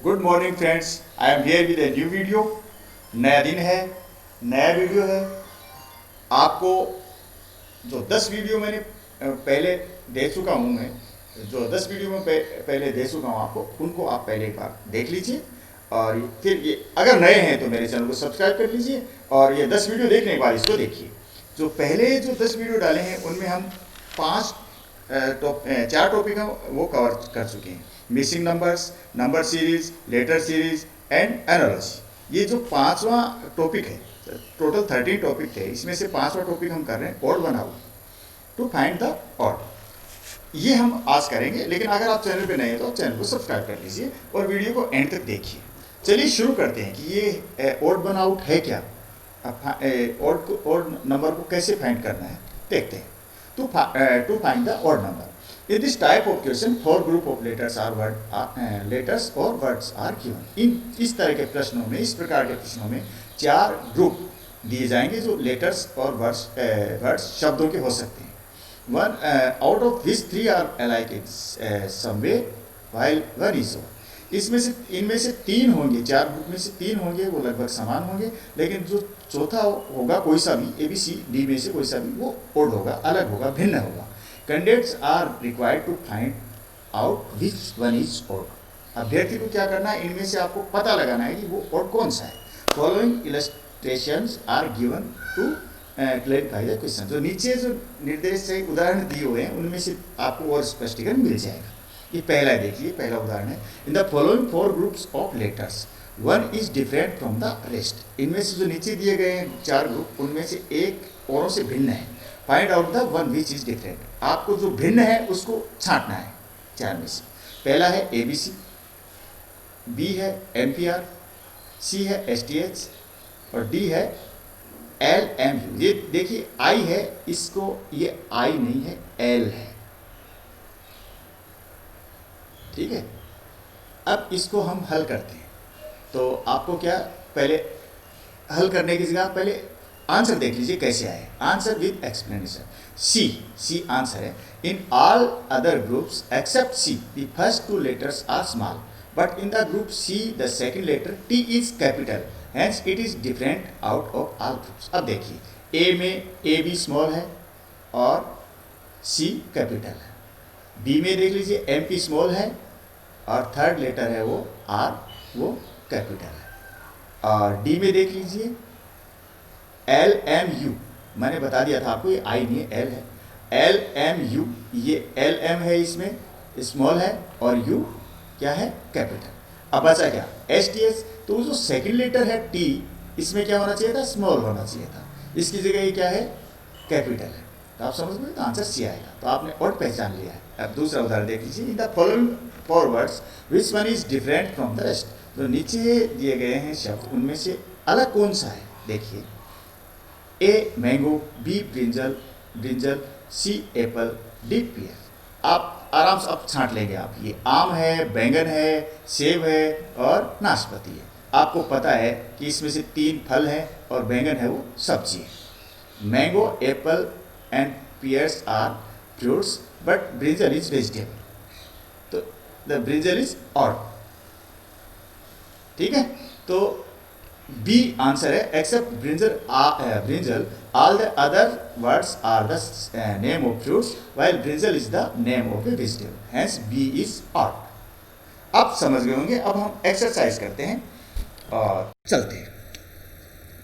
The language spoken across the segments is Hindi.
Good morning friends, I am here with a new video. नया दिन है, नया वीडियो है। आपको जो 10 वीडियो मैंने पहले दे चुका हूँ, मैं जो 10 वीडियो में पहले दे चुका हूँ आपको, उनको आप पहले एक बार देख लीजिए। और फिर ये अगर नए हैं तो मेरे चैनल को सब्सक्राइब कर लीजिए और ये 10 वीडियो देखने के बाद इसको देखिए। जो पहले जो 10 वीडियो डाले हैं उनमें हम पाँच चार टॉपिक हम वो कवर कर चुके हैं। Missing numbers, number series, letter series and analogy. ये जो पांचवा टॉपिक है, टोटल 13 टॉपिक थे, इसमें से पांचवा टॉपिक हम कर रहे हैं ऑड बनाओ टू फाइंड द ऑड। ये हम आज करेंगे, लेकिन अगर आप चैनल पे नए हैं तो चैनल को सब्सक्राइब कर लीजिए और वीडियो को एंड तक देखिए। चलिए शुरू करते हैं कि ये ऑड बनाउट है क्या, ऑड नंबर को कैसे फाइंड करना है देखते हैं। to find the odd number. In this type of question, four group of letters or words are given. इस तरह के प्रश्नों में, इस प्रकार के प्रश्नों में चार ग्रुप दिए जाएंगे जो लेटर्स और वर्ड्स शब्दों के हो सकते हैं। One out of which three are alike in some way, while one is odd. इनमें से तीन होंगे, चार ग्रुप में से तीन होंगे वो लगभग समान होंगे, लेकिन जो चौथा होगा कोई सा भी, ए बी सी डी में से कोई सा भी, वो ओड होगा, अलग होगा, भिन्न होगा। Candidates are required to find out which one is odd. अभ्यर्थी को क्या करना है, इनमें से आपको पता लगाना है कि वो ओड कौन सा है। Following illustrations are given to clarify the question. जो नीचे जो निर्देश से उदाहरण दिए हुए हैं उनमें से आपको और स्पष्टीकरण मिल जाएगा। ये पहला देखिए, पहला उदाहरण है। In the following four groups of letters one is different from the rest. इनमें से जो नीचे दिए गए हैं चार ग्रुप, उनमें से एक औरों से भिन्न है। Find out the one which is different. आपको जो भिन्न है उसको छांटना है चार में से। पहला है ए बी सी, बी है एम पी आर, सी है एस टी एच और डी है एल एम यू। ये देखिए आई है, इसको ये आई नहीं है, एल है, ठीक है। अब इसको हम हल करते हैं, तो आपको क्या, पहले हल करने की जगह पहले आंसर देख लीजिए कैसे आए। Answer with explanation. C answer है। In all other groups except C the first two letters are small, but in the group C the second letter T is capital, hence it is different out of all groups. अब देखिए ए में ए बी स्मॉल है और सी कैपिटल है। बी में देख लीजिए एम पी स्मॉल है और थर्ड लेटर है वो आर, वो कैपिटल है। और डी में देख लीजिए एल एम यू, मैंने बता दिया था आपको ये आई नहीं है, एल है। एल एम यू, ये एल एम है, इसमें स्मॉल है और यू क्या है, कैपिटल। अब बचा क्या, एस टी एच। तो जो सेकंड लेटर है टी, इसमें क्या होना चाहिए था, स्मॉल होना चाहिए था, इसकी जगह ये क्या है, कैपिटल है। तो आप समझ गए, तो आंसर सी आएगा। तो आपने और पहचान लिया है। अब दूसरा उदाहरण देख लीजिए। In the following four words which one is different from the rest. जो नीचे दिए गए हैं शब्द, उनमें से अलग कौन सा है, देखिए। A mango, B brinjal, C apple, D pear. आप आराम से अब छांट लेंगे आप, ये आम है, बैंगन है, सेब है और नाशपाती है। आपको पता है कि इसमें से तीन फल हैं और बैंगन है वो सब्जी है। Mango, apple and pears are fruits, but brinjal is vegetable, तो द ब्रिंजल इज ऑड, ठीक है। तो बी आंसर है। Except brinjal all the other words are the name of fruits, while brinjal is the name of a vegetable, hence B is odd. अब समझ गए होंगे। अब हम एक्सरसाइज करते हैं और चलते हैं।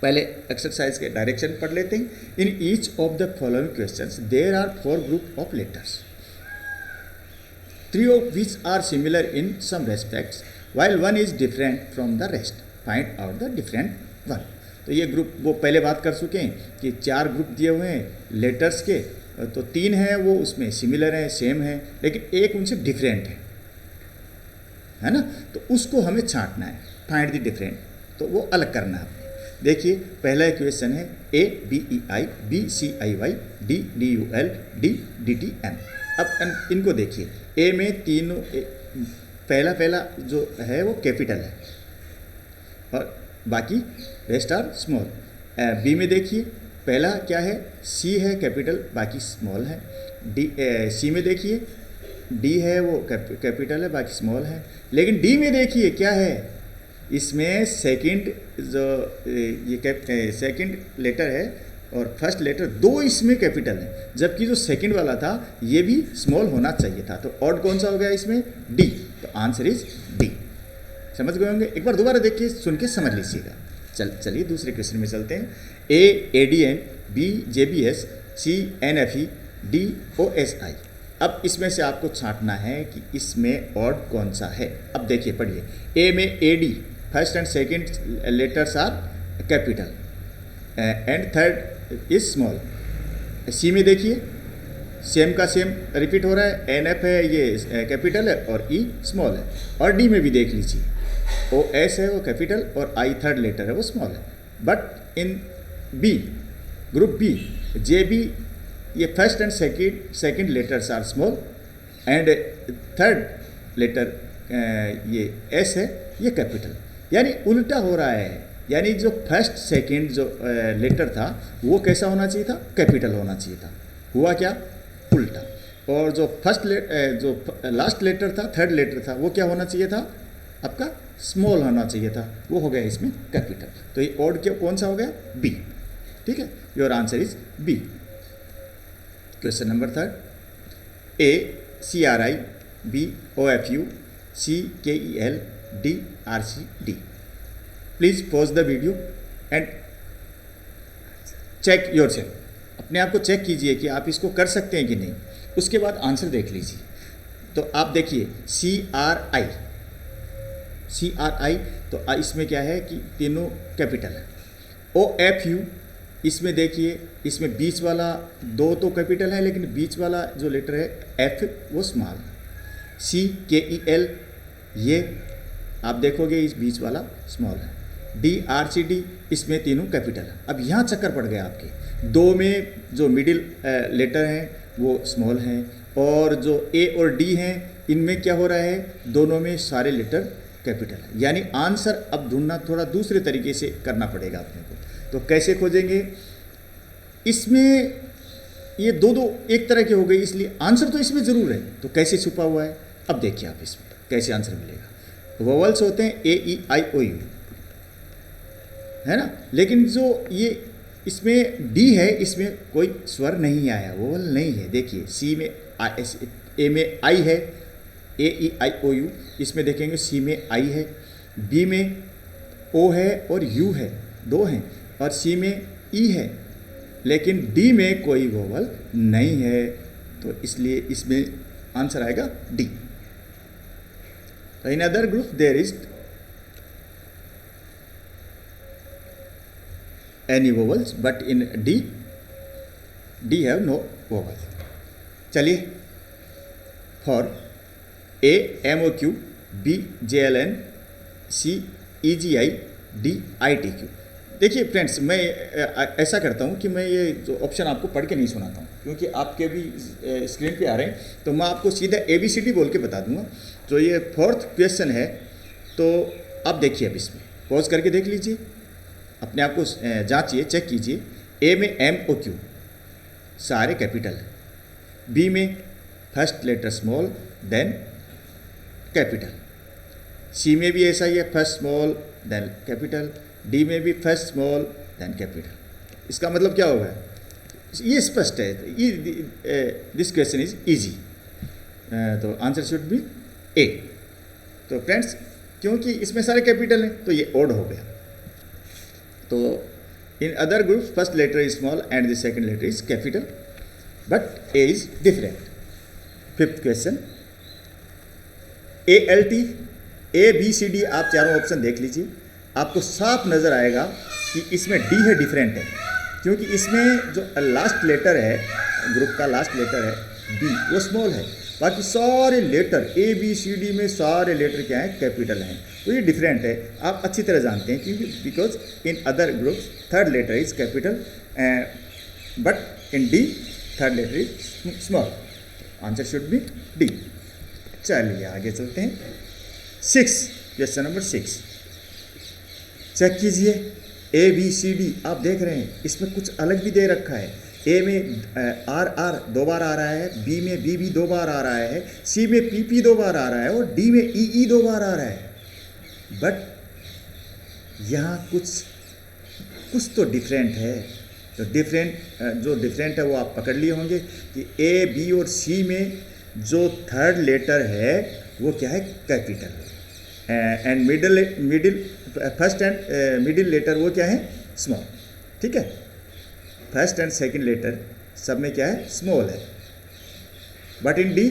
पहले एक्सरसाइज के डायरेक्शन पढ़ लेते हैं। In each of the following questions there are four group of letters, three of which are similar in some respects, while one is different from the rest. Find out the different one. तो ये ग्रुप, वो पहले बात कर चुके हैं कि चार ग्रुप दिए हुए हैं लेटर्स के, तो तीन हैं वो उसमें सिमिलर हैं, सेम है, लेकिन एक उनसे डिफरेंट है ना। तो उसको हमें छांटना है, फाइंड द डिफरेंट, तो वो अलग करना है। देखिए पहला क्वेश्चन है A B E I, B C I Y, D D U L, D D T N. अब इनको देखिए, ए में तीनों पहला जो है वो कैपिटल है और बाकी रेस्ट आर स्मॉल। बी में देखिए पहला क्या है, सी है कैपिटल, बाकी स्मॉल है। डी सी में देखिए डी है वो कैपिटल है, बाकी स्मॉल है। लेकिन डी में देखिए क्या है, इसमें सेकंड जो ये सेकंड लेटर है और फर्स्ट लेटर दो इसमें कैपिटल है, जबकि जो सेकंड वाला था ये भी स्मॉल होना चाहिए था। तो ऑड कौन सा हो गया इसमें? डी। तो आंसर इज डी। समझ गए होंगे? एक बार दोबारा देखिए, सुन के समझ लीजिएगा। चलिए दूसरे क्वेश्चन में चलते हैं। ए ADN, B JBS, C NFE, D OSI। अब इसमें से आपको छांटना है कि इसमें ऑड कौन सा है। अब देखिए, पढ़िए। ए में AD, first and second letters are capital and third is small. C में देखिए सेम का सेम रिपीट हो रहा है, NF है ये कैपिटल है और E स्मॉल है। और डी में भी देख लीजिए, OS है वो कैपिटल और I थर्ड लेटर है वो स्मॉल है। But in B, group B, JB, ये first and second letters are small and third letter ये S है ये कैपिटल। यानी उल्टा हो रहा है, यानी जो फर्स्ट सेकंड जो लेटर था वो कैसा होना चाहिए था? कैपिटल होना चाहिए था। हुआ क्या? उल्टा। और जो जो लास्ट लेटर था, थर्ड लेटर था, वो क्या होना चाहिए था? आपका स्मॉल होना चाहिए था, वो हो गया इसमें कैपिटल। तो ये ऑड क्या कौन सा हो गया? बी। ठीक है, your answer is B. Question number third. A CRI, B OFU, C KEL, D RCD। Please pause the video and check your self. अपने आप को चेक कीजिए कि आप इसको कर सकते हैं कि नहीं। उसके बाद आंसर देख लीजिए। तो आप देखिए CRI, तो इसमें क्या है कि तीनों कैपिटल है। OFU, इसमें देखिए, इसमें बीच वाला दो तो कैपिटल है, लेकिन बीच वाला जो लेटर है F वो स्मॉल। CKEL, ये आप देखोगे इस बीच वाला स्मॉल है। DRCD, इसमें तीनों कैपिटल है। अब यहाँ चक्कर पड़ गया आपके, दो में जो मिडिल लेटर हैं वो स्मॉल हैं और जो A और D हैं इनमें क्या हो रहा है? दोनों में सारे लेटर कैपिटल है। यानी आंसर अब ढूंढना थोड़ा दूसरे तरीके से करना पड़ेगा अपने को। तो कैसे खोजेंगे? इसमें ये दो एक तरह के हो गए, इसलिए आंसर तो इसमें ज़रूर है। तो कैसे छुपा हुआ है? अब देखिए आप इसमें कैसे आंसर मिलेगा। वोवल्स होते हैं AEIOU, है ना, लेकिन जो ये इसमें डी है इसमें कोई स्वर नहीं आया, वोवल नहीं है। देखिए सी में ए में आई है, AEIOU, इसमें देखेंगे सी में आई है, बी में ओ है और यू है, दो हैं, और सी में ई है, लेकिन डी में कोई वोवल नहीं है। तो इसलिए इसमें आंसर आएगा D. In other group there is any vowels, but in D have no vowel. चलिए, for A MOQ, B JLN, C EGI, D ITQ। देखिए फ्रेंड्स, मैं ऐसा करता हूँ कि मैं ये जो ऑप्शन आपको पढ़ के नहीं सुनाता हूँ, क्योंकि आपके भी स्क्रीन पे आ रहे हैं, तो मैं आपको सीधा ABCD बोल के बता दूंगा। तो ये फोर्थ क्वेश्चन है, तो आप देखिए, अब इसमें पॉज करके देख लीजिए, अपने आप को जांचिए, चेक कीजिए। ए में MOQ सारे कैपिटल हैं, बी में first letter small then capital, C में भी ऐसा ही है, first small then capital, D में भी फर्स्ट स्मॉल देन कैपिटल। इसका मतलब क्या होगा? ये स्पष्ट है, दिस क्वेश्चन इज इजी। तो आंसर शुड बी ए। तो फ्रेंड्स, क्योंकि इसमें सारे कैपिटल हैं तो ये ऑड हो गया। तो in other group first letter is small and the second letter is capital, but A is different. Fifth question, ALT, ABCD, आप चारों ऑप्शन देख लीजिए, आपको साफ नज़र आएगा कि इसमें डी है, डिफरेंट है, क्योंकि इसमें जो लास्ट लेटर है, ग्रुप का लास्ट लेटर है बी, वो स्मॉल है, बाकी सारे लेटर ABCD में सारे लेटर क्या हैं? कैपिटल हैं। तो ये डिफरेंट है, आप अच्छी तरह जानते हैं, क्योंकि because in other group third letter is capital, but in D third letter is small. Answer should be D. चलिए आगे चलते हैं। 6, क्वेश्चन नंबर 6, चेक कीजिए। ABCD आप देख रहे हैं, इसमें कुछ अलग भी दे रखा है, ए में आर आर 2 बार आ रहा है, बी में बी भी 2 बार आ रहा है, सी में पी पी 2 बार आ रहा है और डी में ई 2 बार आ रहा है। बट यहाँ कुछ तो डिफरेंट है। तो जो डिफरेंट है वो आप पकड़ लिए होंगे कि ए बी और सी में जो थर्ड लेटर है वो क्या है, capital, and middle first and middle letter वो क्या है, स्मॉल। ठीक है, फर्स्ट एंड सेकंड लेटर सब में क्या है, स्मॉल है। But in D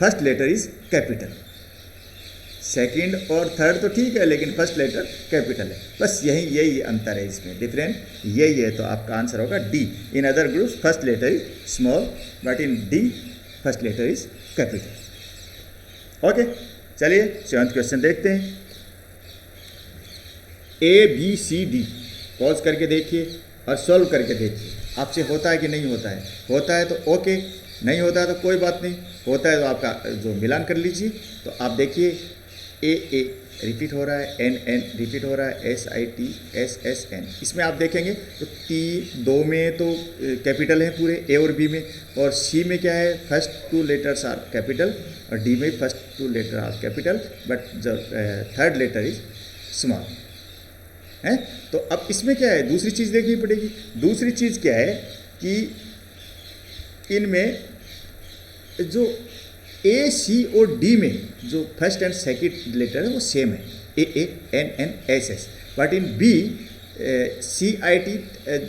first letter is capital, second और थर्ड तो ठीक है लेकिन फर्स्ट लेटर कैपिटल है। बस यही अंतर है इसमें, डिफरेंट यही है। तो आपका आंसर होगा D. In other groups first letter is small but in D first letter is capital. Okay, चलिए 7th क्वेश्चन देखते हैं। A B C D pause करके देखिए और सॉल्व करके देखिए आपसे होता है कि नहीं होता है। होता है तो ओके, नहीं होता है तो कोई बात नहीं, होता है तो आपका जो मिलान कर लीजिए। तो आप देखिए ए रिपीट हो रहा है, एन रिपीट हो रहा है, SIT SSN। इसमें आप देखेंगे तो 2 में तो कैपिटल है पूरे ए और बी में, और सी में क्या है, फर्स्ट 2 लेटर्स आर कैपिटल और डी में first 2 letter are capital but the third letter is small है। तो अब इसमें क्या है, दूसरी चीज़ देखनी पड़ेगी। दूसरी चीज़ क्या है कि इनमें जो ए सी और डी में जो फर्स्ट एंड सेकंड लेटर है वो सेम है, AN SS। But in B CIT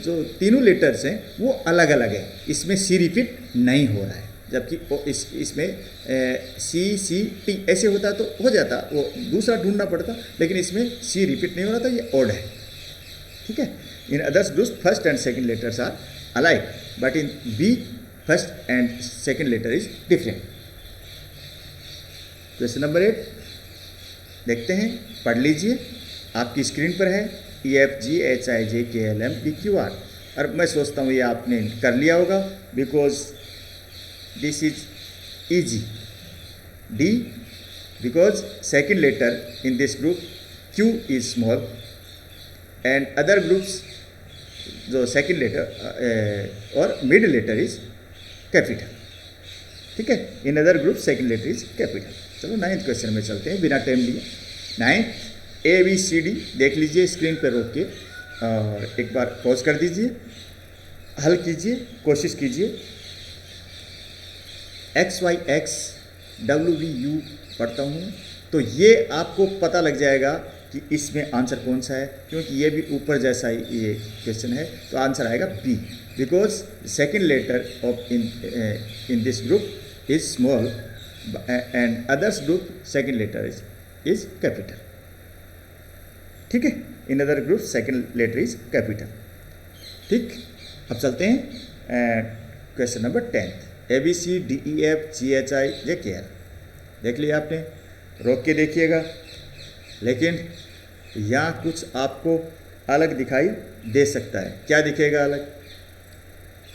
जो तीनों लेटर्स हैं वो अलग अलग है। इसमें सी रिपीट नहीं हो रहा है, जबकि इसमें CT ऐसे होता तो हो जाता, वो दूसरा ढूंढना पड़ता, लेकिन इसमें सी रिपीट नहीं हो रहा था, ये ऑड है। ठीक है, in others groups first and second letters are alike but in B first and second letter is different. Question number 8 देखते हैं, पढ़ लीजिए, आपकी स्क्रीन पर है EFGHIJKLMPQR। और मैं सोचता हूँ ये आपने कर लिया होगा because this is easy. D because second letter in this group Q is small and other groups जो सेकेंड लेटर और मिडिल लेटर इज कैपिटल। ठीक है, in other group second letter is capital. चलो 9th क्वेश्चन में चलते हैं बिना टाइम लिए। 9 ABCD देख लीजिए स्क्रीन पर रोक के और एक बार पॉज कर दीजिए, हल कीजिए, कोशिश कीजिए। XYX WVU पढ़ता हूँ तो ये आपको पता लग जाएगा कि इसमें आंसर कौन सा है, क्योंकि ये भी ऊपर जैसा ही ये क्वेश्चन है। तो आंसर आएगा B because second letter of in this group is small and others group second letter is capital. ठीक है, in other group second letter is capital. ठीक, अब चलते हैं क्वेश्चन नंबर 10 ABCDEFGHIJKL। देख लिया आपने, रोक के देखिएगा, लेकिन यहाँ कुछ आपको अलग दिखाई दे सकता है। क्या दिखेगा अलग?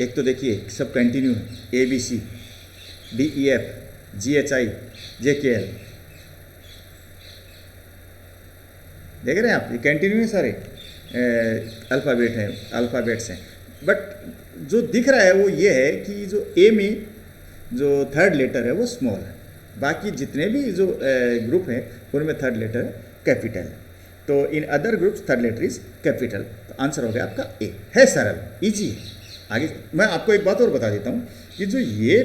एक तो देखिए सब कंटिन्यू है, ABCDEFGHIJKL देख रहे हैं आप, ये कंटिन्यू है, सारे अल्फ़ाबेट्स हैं। बट जो दिख रहा है वो ये है कि जो ए में जो थर्ड लेटर है वो स्मॉल है, बाकी जितने भी जो ग्रुप हैं उनमें थर्ड लेटर कैपिटल है। तो in other groups third letter is capital. तो आंसर हो गया आपका ए। है सरल, इजी है। आगे मैं आपको एक बात और बता देता हूँ कि जो ये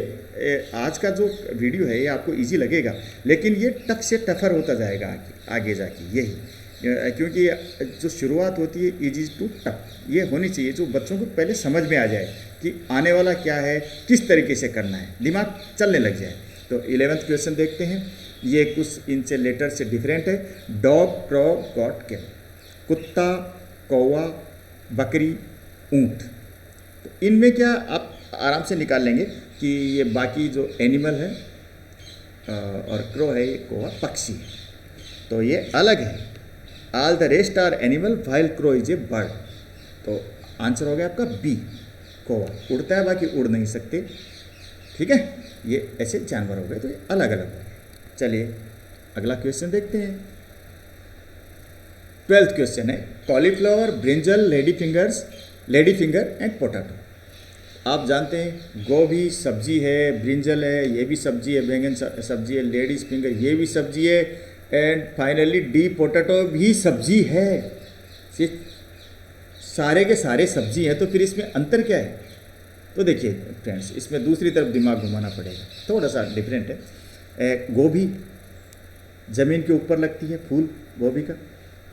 आज का जो वीडियो है ये आपको इजी लगेगा, लेकिन ये टफ से टफर होता जाएगा आगे जाके, यही क्योंकि जो शुरुआत होती है इजी टू टफ ये होनी चाहिए, जो बच्चों को पहले समझ में आ जाए कि आने वाला क्या है, किस तरीके से करना है, दिमाग चलने लग जाए। तो 11th क्वेश्चन देखते हैं, ये कुछ इनसे लेटर से डिफरेंट है। डॉग, फ्रॉग, गॉट, कैट, कुत्ता, कौवा, बकरी, ऊँट। तो इनमें क्या आप आराम से निकाल लेंगे कि ये बाकी जो एनिमल है और क्रो है, ये कौवा पक्षी है, तो ये अलग है। All the rest are animal while crow is a bird. तो आंसर हो गया आपका बी, कौवा उड़ता है बाकी उड़ नहीं सकते। ठीक है, ये ऐसे जानवर हो गए, तो ये अलग अलग हो गए। चलिए अगला क्वेश्चन देखते हैं। 12th क्वेश्चन है, cauliflower, brinjal, lady finger and potato. आप जानते हैं गोभी सब्जी है, ब्रिंजल है, ये भी सब्जी है, बैंगन सब्जी है, लेडीज फिंगर ये भी सब्जी है, एंड फाइनली डी पोटैटो भी सब्जी है। ये सारे के सारे सब्जी हैं, तो फिर इसमें अंतर क्या है? तो देखिए फ्रेंड्स, इसमें दूसरी तरफ दिमाग घुमाना पड़ेगा, थोड़ा सा डिफरेंट है। गोभी ज़मीन के ऊपर लगती है, फूल गोभी का।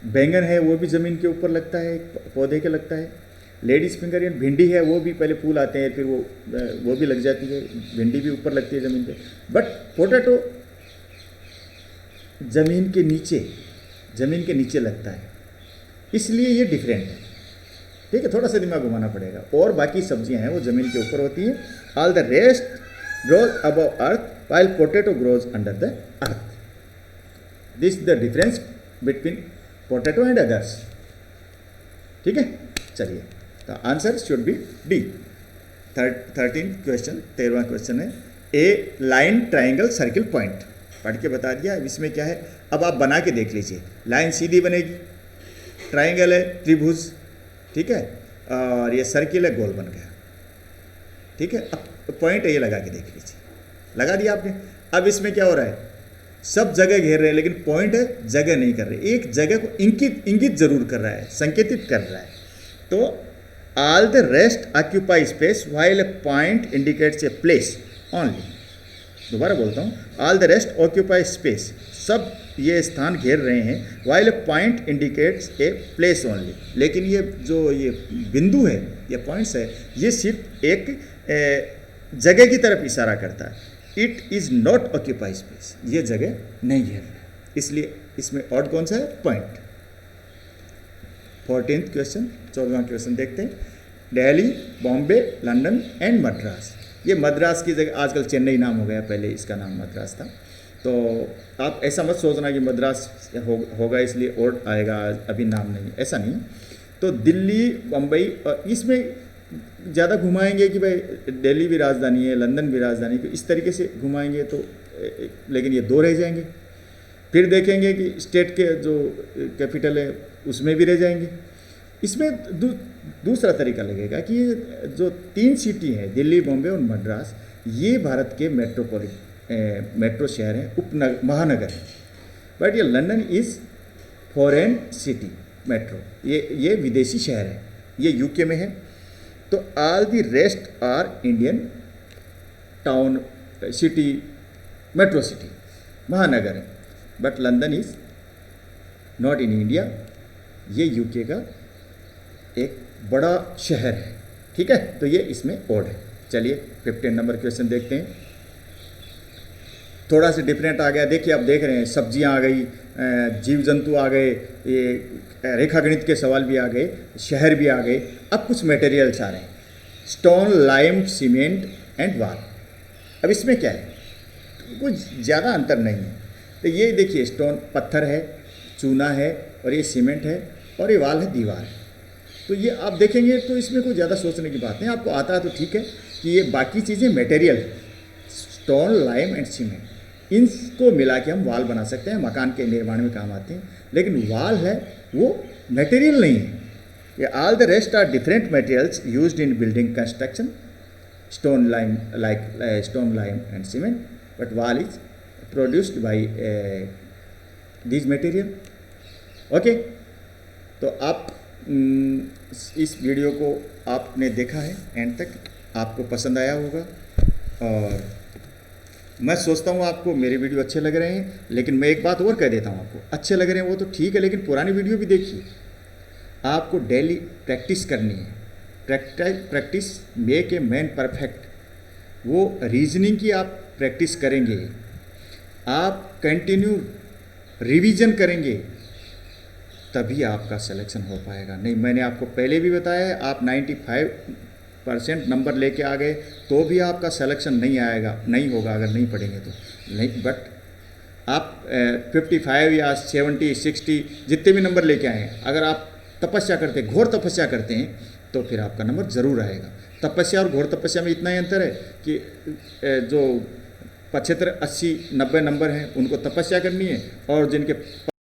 बैंगन है वो भी ज़मीन के ऊपर लगता है, पौधे के लगता है। लेडीज़ फिंगर या भिंडी है वो भी पहले फूल आते हैं, फिर वो भी लग जाती है, भिंडी भी ऊपर लगती है ज़मीन पे। बट पोटैटो ज़मीन के नीचे लगता है, इसलिए ये डिफरेंट है। ठीक है, थोड़ा सा दिमाग घुमाना पड़ेगा। और बाकी सब्जियां हैं वो ज़मीन के ऊपर होती हैं। All the rest grows above earth while potato grows under the earth. This the difference between potato and others. ठीक है, चलिए, the answer should be D. 13 question, 13वां क्वेश्चन है a line triangle circle point. पढ़ के बता दिया। इसमें क्या है, अब आप बना के देख लीजिए। लाइन सीधी बनेगी, ट्राइंगल है त्रिभुज, ठीक है, और ये सर्किल है, गोल बन गया। ठीक है, अब पॉइंट है ये, लगा के देख लीजिए। लगा दिया आपने। अब इसमें क्या हो रहा है, सब जगह घेर रहे हैं, लेकिन पॉइंट है जगह नहीं कर रहे। एक जगह को इंगित जरूर कर रहा है, संकेतित कर रहा है। तो all the rest occupy space while A point indicates a place only. दोबारा बोलता हूँ, all the rest occupy space, सब ये स्थान घेर रहे हैं, while A point indicates a place only. लेकिन ये जो ये बिंदु है, ये पॉइंट्स है, ये सिर्फ एक जगह की तरफ इशारा करता है। It is not occupy space, ये जगह नहीं घेर रहा है, इसलिए इसमें ऑड कौन सा है, पॉइंट। 14th क्वेश्चन, 14वां क्वेश्चन देखते हैं। Delhi, Bombay, London and Madras. ये मद्रास की जगह आजकल चेन्नई नाम हो गया, पहले इसका नाम मद्रास था। तो आप ऐसा मत सोचना कि मद्रास होगा इसलिए ओड आएगा, अभी नाम नहीं, ऐसा नहीं। तो दिल्ली, बम्बई, इसमें ज़्यादा घुमाएंगे कि भाई दिल्ली भी राजधानी है, लंदन भी राजधानी, तो इस तरीके से घुमाएंगे तो, लेकिन ये दो रह जाएंगे। फिर देखेंगे कि स्टेट के जो कैपिटल है उसमें भी रह जाएंगे। इसमें दूसरा तरीका लगेगा कि ये जो 3 सिटी हैं, दिल्ली, बॉम्बे और मद्रास, ये भारत के मेट्रो शहर हैं, महानगर हैं। बट ये London is foreign city metro, ये विदेशी शहर है, ये यूके में है। तो all the rest are Indian town, city, metro city, महानगर है। But London is not in India, ये यूके का एक बड़ा शहर है। ठीक है, तो ये इसमें ओड है। चलिए 15 नंबर क्वेश्चन देखते हैं। थोड़ा सा डिफरेंट आ गया। देखिए, आप देख रहे हैं सब्जियां आ गई, जीव जंतु आ गए, ये रेखा गणित के सवाल भी आ गए, शहर भी आ गए। अब कुछ मटेरियल्स आ रहे हैं, स्टोन, लाइम, सीमेंट एंड वाल। अब इसमें क्या है, कुछ ज़्यादा अंतर नहीं है। तो ये देखिए, स्टोन पत्थर है, चूना है, और ये सीमेंट है, और ये वाल है, दीवार। तो ये आप देखेंगे तो इसमें कोई ज़्यादा सोचने की बात नहीं। आपको आता है तो ठीक है, कि ये बाकी चीज़ें मटेरियल है, स्टोन, लाइम एंड सीमेंट, इनको मिला के हम वाल बना सकते हैं, मकान के निर्माण में काम आते हैं। लेकिन वाल है वो मटेरियल नहीं है। ये all the rest are different materials used in building construction, stone, lime, like stone, lime and cement, but wall is produced by this material. Okay, तो आप इस वीडियो को आपने देखा है एंड तक, आपको पसंद आया होगा, और मैं सोचता हूँ आपको मेरे वीडियो अच्छे लग रहे हैं। लेकिन मैं एक बात और कह देता हूँ, आपको अच्छे लग रहे हैं वो तो ठीक है, लेकिन पुरानी वीडियो भी देखिए। आपको डेली प्रैक्टिस करनी है। Practice make a man perfect. वो रीजनिंग की आप प्रैक्टिस करेंगे, आप कंटिन्यू रिवीजन करेंगे, तभी आपका सिलेक्शन हो पाएगा। नहीं, मैंने आपको पहले भी बताया है, आप 95% नंबर लेके आ गए तो भी आपका सिलेक्शन नहीं आएगा, नहीं होगा अगर नहीं पढ़ेंगे तो नहीं। बट आप 55 या 70, 60 जितने भी नंबर लेके आए हैं, अगर आप तपस्या करते, घोर तपस्या करते हैं, तो फिर आपका नंबर ज़रूर आएगा। तपस्या और घोर तपस्या में इतना ही अंतर है कि जो 75, 80, 90 नंबर हैं उनको तपस्या करनी है, और जिनके